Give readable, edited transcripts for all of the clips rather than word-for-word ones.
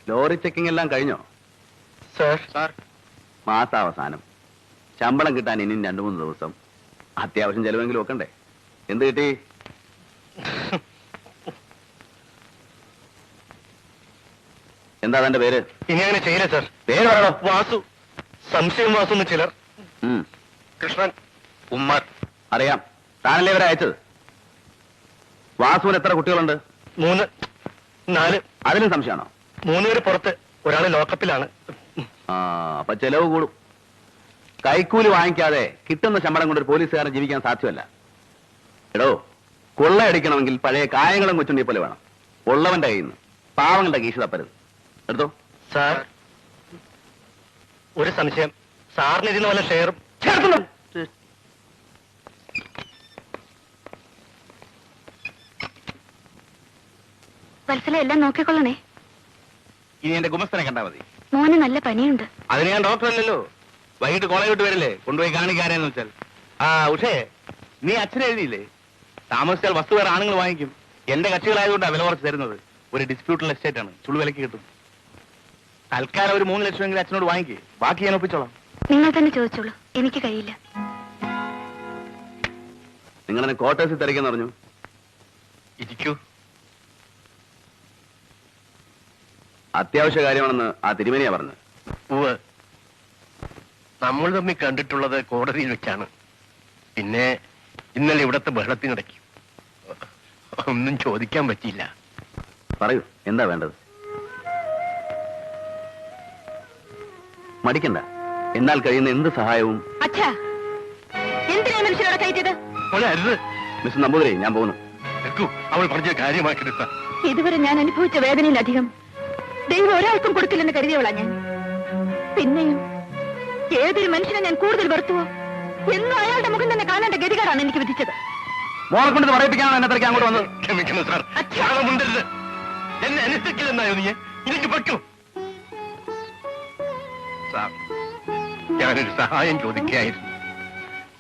Lorry checking എല്ലാം കഴിഞ്ഞോ? Sir മാസാവസാനം ശമ്പളം കിട്ടാൻ ഇനിയും 2-3 ദിവസം. അത്യാവശ്യം ചെലവെങ്കിലും വെക്കണ്ടേ? എന്ത് കിട്ടി? എന്താ തന്റെ പേര്? ഇനി അങ്ങനെ ചെയ്യില്ല സാർ. പേര് പറയണോ? വാസു. സംശയം വാസു എന്ന് ചിലർ. കൃഷ്ണൻ, ഉമ്മർ. അറിയാം, താനല്ലേ ഇവരെ അയച്ചത്. വാസുവിന് എത്ര കുട്ടികളുണ്ട്? 3, 4. അതിലും സംശയമാണോ? 3 പേര് പുറത്ത്, ഒരാള് ലോക്കപ്പിലാണ്. അപ്പൊ ചെലവ് കൂടും. കൈക്കൂലി വാങ്ങിക്കാതെ കിട്ടുന്ന ശമ്പളം കൊണ്ട് ഒരു പോലീസുകാരൻ ജീവിക്കാൻ സാധ്യമല്ല. എടോ, കൊള്ളയടിക്കണമെങ്കിൽ പഴയ കായങ്ങളും കൊച്ചുണ്ടി പോലെ വേണം. ഉള്ളവന്റെ കയ്യിൽ നിന്ന് പാവങ്ങളുടെ കീശ തപ്പരുത്. എടുത്തോ. സാർ, ഒരു സംശയം. സാറിന് ഇതിന് വല്ല ഷെയറും ചേർക്കുന്നു. വത്സല എല്ലാം നോക്കിക്കൊള്ളണേ. ഇനി എന്റെ ഗുമസ്തനെ കണ്ടാ മതി. മോന് നല്ല പനിയുണ്ട്. അതിന് ഞാൻ ഡോക്ടർ അല്ലല്ലോ. വൈകിട്ട് കോളേജ് വിട്ട് വരില്ലേ, കൊണ്ടുപോയി കാണിക്കാരെന്ന് വെച്ചാൽ. ഉഷേ, നീ അച്ഛനെ എഴുതിയില്ലേ? താമസിച്ചാൽ വസ്തു വേറെ ആണുങ്ങൾ വാങ്ങിക്കും. എന്റെ കക്ഷികളായതുകൊണ്ടാണ് വില കുറച്ച് തരുന്നത്. ഒരു ഡിസ്പ്യൂട്ടുള്ള എസ്റ്റേറ്റ് ആണ്, ചുളു വിലക്ക് കിട്ടും. തൽക്കാലം ഒരു 3 ലക്ഷമെങ്കിലും അച്ഛനോട് വാങ്ങിക്കേ, ബാക്കി ഞാൻ ഒപ്പിച്ചോളാം. നിങ്ങൾ തന്നെ ചോദിച്ചോളൂ, എനിക്ക് കഴിയില്ല. നിങ്ങളെന്നെ ക്വാർട്ടേഴ്സിൽ തിരക്കെന്ന് പറഞ്ഞു. ഇരിക്കൂ. അത്യാവശ്യ കാര്യമാണെന്ന് ആ തിരുമേനിയാ പറഞ്ഞത്. ഉവ്വ്. നമ്മൾ തമ്മിൽ കണ്ടിട്ടുള്ളത് കോടതിയിൽ വെച്ചാണ്. പിന്നെ ഇന്നലെ ഇവിടത്തെ ബഹളത്തിനിടയ്ക്ക് ഒന്നും ചോദിക്കാൻ പറ്റിയില്ല. പറയൂ, എന്താ വേണ്ടത്? മടിക്കണ്ട, എന്നാൽ കഴിയുന്ന എന്ത് സഹായവും. അച്ഛാ, എന്തിനാ മനുഷ്യരോടെ കയറ്റിയത്? മിസ്റ്റർ നമ്പൂതിരി, ഞാൻ പോകുന്നു. അവൾ പറഞ്ഞ കാര്യമാക്കിയെടുത്ത ഇതുവരെ ഞാൻ അനുഭവിച്ച വേദനയിലധികം ദൈവം ഒരാൾക്കും കൊടുക്കില്ലെന്ന് കരുതിയോളാ ഞാൻ. പിന്നെയും ഏതൊരു മനുഷ്യനെ ഞാൻ കൂടുതൽ വെറുത്തുവോ എന്നും അയാളുടെ മുഖം തന്നെ കാണേണ്ട ഗതികേടാണ് എനിക്ക് വിധിച്ചത്. മോളെ കൊണ്ട് പറയിപ്പിക്കാനാണ് എന്നെ തിരക്കി അങ്ങോട്ട് വന്നത്. ക്ഷമിക്കണം സാർ, ക്ഷാമമുണ്ടരുത്. എന്നെ അനുസരിക്കില്ലെന്നായോ നീ? എനിക്ക് പറ്റൂ സാർ. ഞാനൊരു സഹായം ചോദിക്കുകയായിരുന്നു.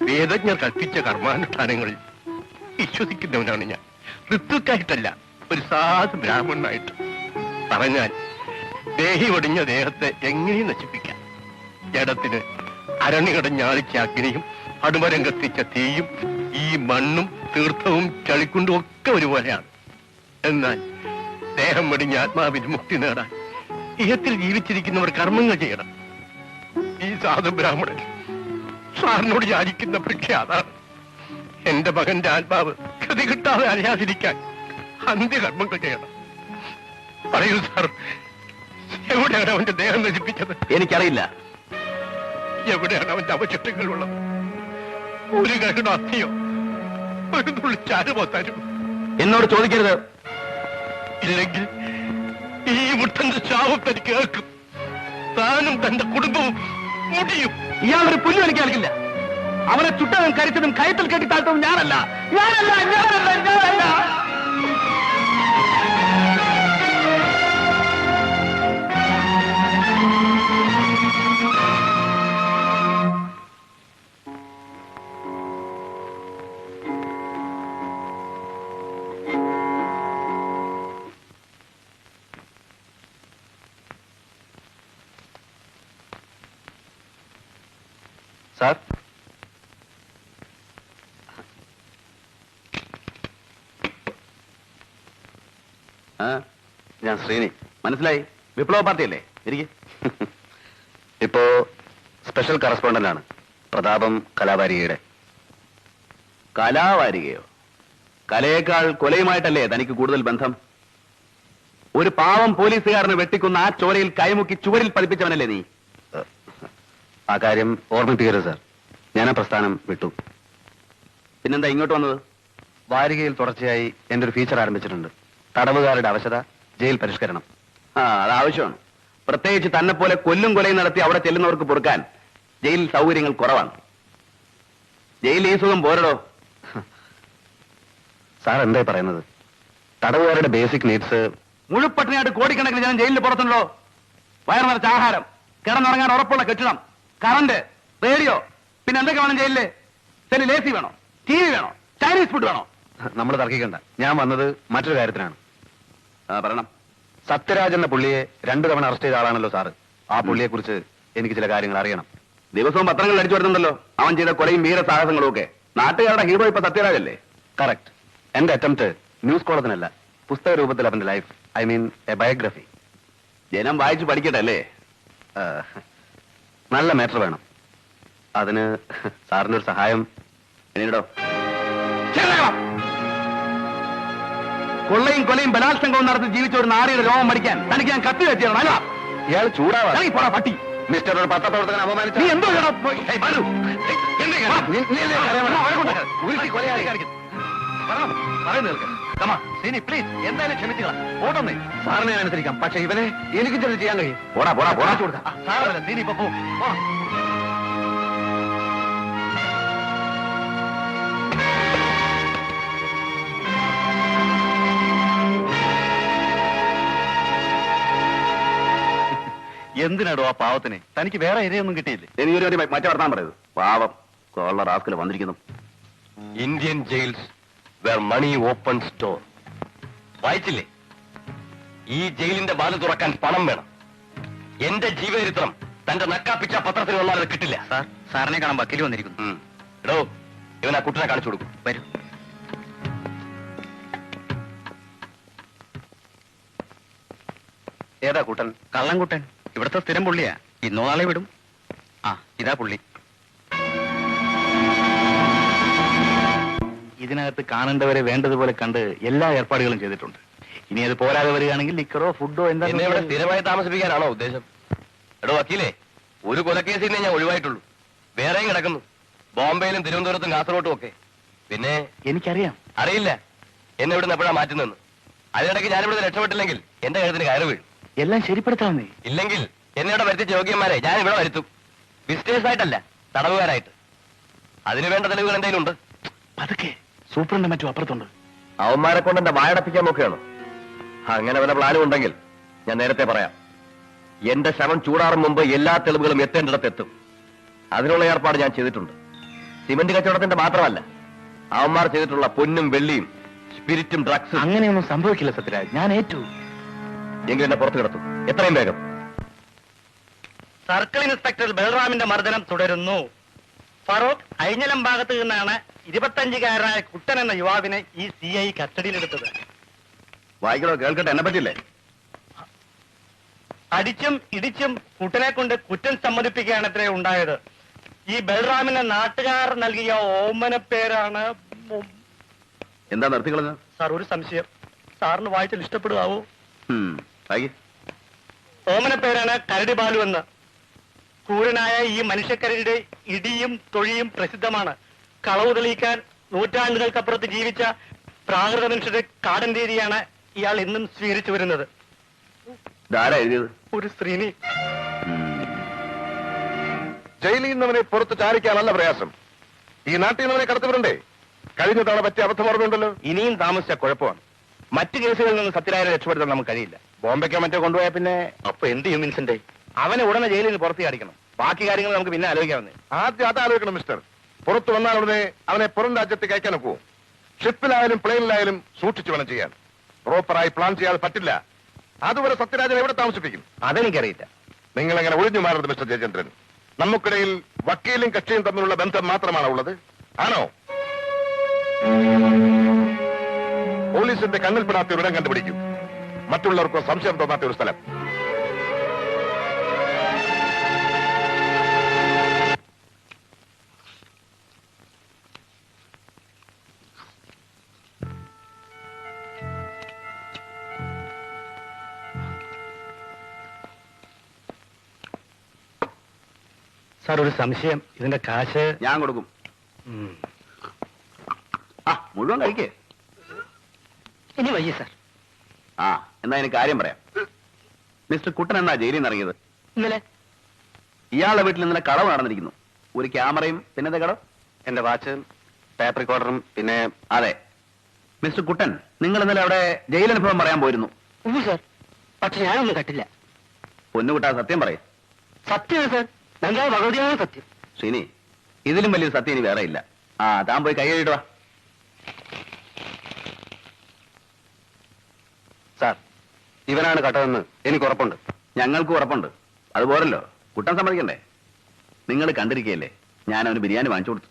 വേദജ്ഞർ കൽപ്പിച്ച കർമാനുഷ്ഠാനങ്ങളിൽ വിശ്വസിക്കുന്നവനാണ് ഞാൻ. ഋത്തുക്കായിട്ടല്ല, ഒരു സാധു ബ്രാഹ്മണനായിട്ട്. പറഞ്ഞാൽ ദേഹി ഒടിഞ്ഞ ദേഹത്തെ എങ്ങനെയും നശിപ്പിക്കാം. ജഡത്തിന് അരണി കടഞ്ഞ ആളിച്ച അഗ്നിയും അടുമരം കത്തിച്ച തീയും ഈ മണ്ണും തീർത്ഥവും ചളിക്കുണ്ടും ഒക്കെ ഒരുപോലെയാണ്. എന്നാൽ ദേഹം വെടിഞ്ഞ ആത്മാവിന് മുക്തി നേടാൻ ഇഹത്തിൽ ജീവിച്ചിരിക്കുന്നവർ കർമ്മങ്ങൾ ചെയ്യണം. ഈ സാധു ബ്രാഹ്മണൻ സാറിനോട് യാചിക്കുന്ന ഭിക്ഷ അതാണ്. എന്റെ മകന്റെ ആത്മാവ് ഗതി കിട്ടാതെ അറിയാതിരിക്കാൻ അന്ത്യകർമ്മങ്ങൾ ചെയ്യണം. പറയൂ സാർ, എവിടെയാണ് അവന്റെ ദേഹം നശിപ്പിച്ചത്? എനിക്കറിയില്ല. എവിടെയാണ് അവന്റെ അവശിഷ്ടങ്ങളുള്ളത്? ഒരു കഷണം അസ്ഥിയോ ഒരു തുള്ളി ചാരമോ തരൂ? എന്നോട് ചോദിക്കരുത്. ഇല്ലെങ്കിൽ ഈ മുട്ടന്റെ ശാപം തനിക്ക് കേൾക്കും. താനും തന്റെ കുടുംബവും മുടിയും. ഇയാളൊരു പുല്ലും എനിക്ക് നൽകില്ല. അവനെ ചുട്ടതും കരിച്ചതും കയത്തിൽ കെട്ടി താഴ്ത്തതും ഞാനല്ല. സാർ, ഞാൻ ശ്രീനി. മനസ്സിലായി? വിപ്ലവ പാർട്ടിയല്ലേ? ഇരിക്കെ. ഇപ്പോ സ്പെഷ്യൽ കറസ്പോണ്ടന്റ് ആണ് പ്രതാപം കലാവാരികയുടെ. കലാവാരികയോ? കലയേക്കാൾ കൊലയുമായിട്ടല്ലേ തനിക്ക് കൂടുതൽ ബന്ധം? ഒരു പാവം പോലീസുകാരനെ വെട്ടിക്കുന്ന ആ ചോരയിൽ കൈമുക്കി ചുവരിൽ പതിപ്പിച്ചവനല്ലേ നീ? ആ കാര്യം ഓർമ്മിപ്പിക്കരുത് സാർ. ഞാൻ ആ പ്രസ്ഥാനം വിട്ടു. പിന്നെന്താ ഇങ്ങോട്ട് വന്നത്? വാരികയിൽ തുടർച്ചയായി എന്റെ ഒരു ഫീച്ചർ ആരംഭിച്ചിട്ടുണ്ട്. തടവുകാരുടെ അവശത, ജയിൽ പരിഷ്കരണം. അത് ആവശ്യമാണ്. പ്രത്യേകിച്ച് തന്നെ പോലെ കൊല്ലും കൊലയും നടത്തി അവിടെ ചെല്ലുന്നവർക്ക് പൊറുക്കാൻ ജയിലിൽ സൗകര്യങ്ങൾ കുറവാണ്. ജയിലിൽ ഈ സുഖം പോരടോ. സാർ എന്തായി പറയുന്നത്? തടവുകാരുടെ ബേസിക് നീഡ്സ് മുഴുപ്പട്ടിനായിട്ട് കോടിക്കണക്കിന് ജനം ജയിലിൽ പുറത്തുണ്ടോ? വയർ നിറച്ച ആഹാരം, കിടന്നുറങ്ങാൻ ഉറപ്പുള്ള കെട്ടിടം, കറണ്ട്, റേഡിയോ, പിന്നെ എന്തൊക്കെ വേണം ജയിലില്? സെല്ലിൽ AC വേണോ? TV വേണോ? ചൈനീസ് ഫുഡ് വേണോ? നമ്മൾ തർക്കിക്കണ്ട. ഞാൻ വന്നത് മറ്റൊരു കാര്യത്തിനാണ്. പറയണം. സത്യരാജ് എന്ന പുള്ളിയെ 2 തവണ അറസ്റ്റ് ചെയ്ത ആളാണല്ലോ സാറ്. ആ പുള്ളിയെ കുറിച്ച് എനിക്ക് ചില കാര്യങ്ങൾ അറിയണം. ദിവസവും പത്രങ്ങളിൽ അടിച്ചു വരുന്നുണ്ടല്ലോ അവൻ ചെയ്ത കൊലയും വീരസാഹസങ്ങളും ഒക്കെ. നാട്ടുകാരുടെ ഹീറോ ഇപ്പൊ സത്യരാജല്ലേ? കറക്റ്റ്. എന്റെ അറ്റംപ്റ്റ് ന്യൂസ് കോളത്തിനല്ല, പുസ്തക രൂപത്തിൽ അവന്റെ life, I mean A biography. ജനം വായിച്ചു പഠിക്കട്ടെ അല്ലേ? നല്ല മാറ്റർ വേണം. അതിന് സാറിന്റെ ഒരു സഹായം എന്നോടോ. കൊള്ളയും കൊലയും ബലാത്സംഗവും നടത്തി ജീവിച്ച ഒരു നാരിയുടെ രോമം മടിക്കാൻ തനിക്ക് ഞാൻ കത്തി വെച്ചാണ്. അല്ല ഇയാൾ ചൂടാവാ പട്ടി. മിസ്റ്റർ ഒരു പത്രപ്രവർത്തകൻ അപമാനിച്ചു. നീ എന്തോ എന്തായാലും ക്ഷമിച്ചുകളാ. ഓട്ടൊന്നേ സാറിനെ അനുസരിക്കാം, പക്ഷെ ഇവനെ എനിക്ക് ചെന്ന് ചെയ്യാൻ കഴിയും. പോടാ പോടാ പോടാ കൊടുക്കാം. സാറല്ല നീ ഇപ്പൊ പോ. എന്തിനാടോ ആ പാവത്തിനെ? തനിക്ക് വേറെ ഇരയൊന്നും കിട്ടിയില്ലേ? എനിക്കൊരു മറ്റേ വർത്താൻ പറയത്. പാവം കൊള്ള റാസ്കൽ വന്നിരിക്കുന്നു. Indian jails where money open store. വായിച്ചില്ലേ? ഈ ജയിലിന്റെ വാല് തുറക്കാൻ പണം വേണം. എന്റെ ജീവചരിത്രം തന്റെ നക്കാപ്പിച്ച പത്രത്തിൽ വന്നാൽ അത് കിട്ടില്ല. സാറിനെ കാണാൻ വക്കീൽ വന്നിരിക്കുന്നു. എടോ, ഇവൻ ആ കുട്ടനെ കാണിച്ചു കൊടുക്കും. വരൂ. ഏതാ കൂട്ടൻ? കള്ളൻകുട്ടൻ. ഇവിടുത്തെ സ്ഥിരം പുള്ളിയാ. ഇന്നോ നാളെ വിടും. ആ ഇതാ പുള്ളി. ഇതിനകത്ത് കാണേണ്ടവരെ വേണ്ടതുപോലെ കണ്ട് എല്ലാ ഏർപ്പാടുകളും ചെയ്തിട്ടുണ്ട്. ഇനി അത് പോരാതെ വരികയാണെങ്കിൽ ലിക്കറോ ഫുഡോ എന്താ. എന്നെ ഇവിടെ സ്ഥിരമായി താമസിപ്പിക്കാനാണോ ഉദ്ദേശം? എടോ വക്കീലേ, ഒരു കൊലക്കേസിനെ ഞാൻ ഒഴിവായിട്ടുള്ളൂ. വേറെയും കിടക്കുന്നു, ബോംബെയിലും തിരുവനന്തപുരത്തും കാസർഗോട്ടും ഒക്കെ. പിന്നെ എനിക്കറിയാം. അറിയില്ല എന്നെ ഇവിടുന്ന് എപ്പോഴാ മാറ്റുന്നെന്ന്. അതിനിടയ്ക്ക് ഞാനിവിടെ രക്ഷപ്പെട്ടില്ലെങ്കിൽ എന്റെ കഴുത്തിന് കയറി വീഴും. എല്ലാം ശരിപ്പെടുത്താമെന്നേ. ഇല്ലെങ്കിൽ എന്നെ ഇവിടെ വരുത്തിച്ച യോഗ്യന്മാരെ ഞാൻ ഇവിടെ വരുത്തും. വിസിറ്റേഴ്സ് ആയിട്ടല്ല, തടവുകാരായിട്ട്. അതിനു വേണ്ട തെളിവുകൾ എന്തെങ്കിലും ഉണ്ട്? അതൊക്കെ സൂപ്രണ്ട് മറ്റും അപ്പുറത്തുണ്ട്. അവന്മാരെ കൊണ്ട് എന്റെ വായടപ്പിക്കാൻ നോക്കുകയാണ്. അങ്ങനെ വല്ല പ്ലാനും ഉണ്ടെങ്കിൽ ഞാൻ നേരത്തെ പറയാം. എന്റെ ശവം ചൂടാറും മുമ്പ് എല്ലാ തെളിവുകളും എത്തേണ്ടിടത്ത് എത്തും. അതിനുള്ള ഏർപ്പാട് ഞാൻ ചെയ്തിട്ടുണ്ട്. സിമന്റ് കച്ചവടത്തിന്റെ മാത്രമല്ല, അവന്മാർ ചെയ്തിട്ടുള്ള പൊന്നും വെള്ളിയും സ്പിരിറ്റും ഡ്രഗ്സും. അങ്ങനെയൊന്നും സംഭവിക്കില്ല സത്യരാജ്, ഞാൻ ഏറ്റു. എങ്കിൽ എന്നെ പുറത്തു കിടത്തും, എത്രയും വേഗം. സർക്കിൾ ഇൻസ്പെക്ടർ ബൽറാമിന്റെ മർദ്ദനം തുടരുന്നു. ഫറൂഖ് അഴിഞ്ഞലം ഭാഗത്ത് നിന്നാണ് 25-കാരനായ കുട്ടൻ എന്ന യുവാവിനെ ഈ CI കസ്റ്റഡിയിലെടുത്തത്. വായിക്കണോ? കേൾക്കട്ടെ, എന്നെ പറ്റില്ലേ? അടിച്ചും ഇടിച്ചും കുട്ടനെ കൊണ്ട് കുറ്റം സമ്മതിപ്പിക്കുകയാണത്രേ ഉണ്ടായത്. ഈ ബൽറാമിന് നാട്ടുകാർ നൽകിയ ഓമന പേരാണ്. എന്താ നിർത്തിക്കളഞ്ഞ? സാർ, ഒരു സംശയം. സാറിന് വായിച്ചാൽ ഇഷ്ടപ്പെടുകയാവോ? ഓമന പേരാണ് കരടി ബാലു എന്ന്. ക്രൂരനായ ഈ മനുഷ്യക്കരടിയുടെ ഇടിയും തൊഴിയും പ്രസിദ്ധമാണ്. കളവ് തെളിയിക്കാൻ നൂറ്റാണ്ടുകൾക്കപ്പുറത്ത് ജീവിച്ച പ്രാകൃത മനുഷ്യരുടെ കാടൻ രീതിയാണ് ഇയാൾ ഇന്നും സ്വീകരിച്ചു വരുന്നത്. ഇതാരാ എഴുതിയത്? ഒരു സ്ത്രീനി. ജയിലിൽ നിന്നവനെ പുറത്ത് ചാരിക്കാനല്ല പ്രയാസം. ഈ നാട്ടിൽ നിന്നവനെ കടത്തിവിടണ്ടേ? കഴിഞ്ഞ തവണ പറ്റിയ അബദ്ധം ഓർമ്മയുണ്ടല്ലോ. ഇനിയും താമസിച്ച കുഴപ്പമാണ്. മറ്റു കേസുകളിൽ നിന്ന് സത്യരാജനെ രക്ഷപ്പെടുത്താൻ നമുക്ക് കഴിയില്ല. ബോംബെക്കോ മറ്റോ കൊണ്ടുപോയാൽ പിന്നെ അപ്പൊ എന്ത് ചെയ്യും വിൻസെന്റ്? അവനെ ഉടനെ ജയിലിൽ നിന്ന് പുറത്ത് കാണിക്കണം. ബാക്കി കാര്യങ്ങൾ നമുക്ക് പിന്നെ ആലോചിക്കാവുന്നേ. ആദ്യം അത് ആലോചിക്കണം മിസ്റ്റർ. പുറത്തു വന്നാൽ ഉടനെ അവനെ പുറം രാജ്യത്തേക്ക് അയക്കാൻ ഒക്കുമോ? ഷിപ്പിലായാലും പ്ലെയിനിലായാലും സൂക്ഷിച്ചു വേണം ചെയ്യാൻ. പ്രോപ്പറായി പ്ലാൻ ചെയ്യാതെ പറ്റില്ല. അതുവരെ സത്യരാജനെ എവിടെ താമസിപ്പിക്കും? അതെനിക്കറിയില്ല. നിങ്ങൾ എങ്ങനെ ഒഴിഞ്ഞു മാറരുത് മിസ്റ്റർ ജയചന്ദ്രൻ. നമുക്കിടയിൽ വക്കീലും കക്ഷിയും തമ്മിലുള്ള ബന്ധം മാത്രമാണ് ഉള്ളത്. ആണോ? പോലീസിന്റെ കണ്ണിൽപ്പെടാത്ത ഒരിടം കണ്ടുപിടിക്കും. മറ്റുള്ളവർക്ക് സംശയം തോന്നാത്ത ഒരു സ്ഥലം. സാർ, ഒരു സംശയം. ഇതിന്റെ കാശ് ഞാൻ കൊടുക്കും. മുഴുവൻ കഴിക്കേ. ഇനി വയ്യ സാർ. എന്നാ എനിക്ക് കാര്യം പറയാം. മിസ്റ്റർ കുട്ടൻ എന്നാ ജയിലിൽ നിന്ന് ഇറങ്ങിയത്? ഇന്നലെ. ഇയാളുടെ വീട്ടിൽ ഇന്നലെ കടവ് നടന്നിരിക്കുന്നു. ഒരു ക്യാമറയും പിന്നത്തെ കടവ് എന്റെ വാച്ചും ടേപ്പ് റെക്കോർഡറും പിന്നെ അതെ. മിസ്റ്റർ കുട്ടൻ, നിങ്ങൾ ഇന്നലെ അവിടെ ജയിലനുഭവം പറയാൻ പോയിരുന്നു. സാർ, പക്ഷെ ഞാനൊന്നും കട്ടില്ല. പൊന്നുകുട്ടാ, സത്യം പറയും. സത്യമാണ് സാർ, നല്ല ഭഗവതിയാണ് സത്യം. ശ്രീനി, ഇതിലും വലിയൊരു സത്യം ഇനി വേറെ ഇല്ല. താൻ പോയി കൈ കഴുകിടുവാ. സാർ, ഇവനാണ് കട്ടതെന്ന് എനിക്ക് ഉറപ്പുണ്ട്. ഞങ്ങൾക്ക് ഉറപ്പുണ്ട്. അതുപോലല്ലോ കുട്ടൻ സമ്മതിക്കണ്ടേ? നിങ്ങൾ കണ്ടിരിക്കുകയല്ലേ, ഞാൻ അവന് ബിരിയാണി വാങ്ങിച്ചു കൊടുത്തു,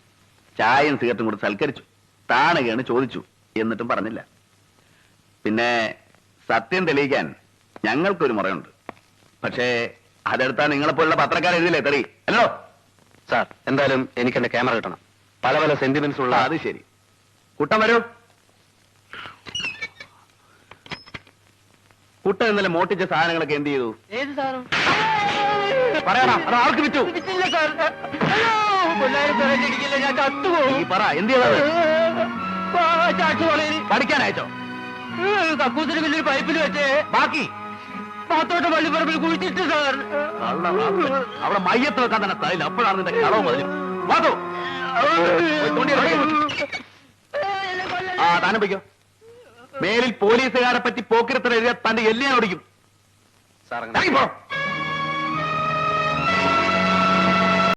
ചായയും സിഗരറ്റും കൊടുത്ത് സൽക്കരിച്ചു, താണുകയാണ് ചോദിച്ചു, എന്നിട്ടും പറഞ്ഞില്ല. പിന്നെ സത്യം തെളിയിക്കാൻ ഞങ്ങൾക്കൊരു മുറയുണ്ട്. പക്ഷേ അതെടുത്താ നിങ്ങളെപ്പോലുള്ള പത്രക്കാർ എഴുതില്ലേ തെളി അല്ലോ? സാർ, എന്തായാലും എനിക്ക് എന്റെ ക്യാമറ കിട്ടണം. പല പല സെന്റിമെന്റ്സ് ഉള്ള. അത് ശരി, കുട്ടൻ വരൂ. കുട്ടൻ ഇന്നലെ മോട്ടിച്ച സാധനങ്ങളൊക്കെ എന്ത് ചെയ്തു? ഏത് സാധനം? പറയണം, അത് ആർക്ക് വിറ്റു? ഇല്ല സാർ. അയ്യോ, പിള്ളേരെ പിറകിലിരിക്കില്ല, ഞാൻ ചത്തുപോകും. നീ പറ, എന്ത് ചെയ്തത്? ചാട്ടുപോളയിൽ പഠിക്കാൻ അയച്ചോ? കക്കൂസിന് വലിയൊരു പൈപ്പിൽ വെച്ച് ബാക്കി പാത്തോട്ട് പള്ളിപ്പറമ്പിൽ കുഴിച്ചിട്ട് സാർ. അവിടെ മയ്യത്ത് വെക്കാൻ തന്നെ സ്ഥലമില്ല. അപ്പോഴാണ് നിന്റെ കളവ് മുതൽ. ആ താനപ്പിക്കോ. മേലിൽ പോലീസുകാരെ പറ്റി പോക്കിരത്തിന് എഴുതിയ തന്റെ എല്ലിനെ ഓടിക്കും.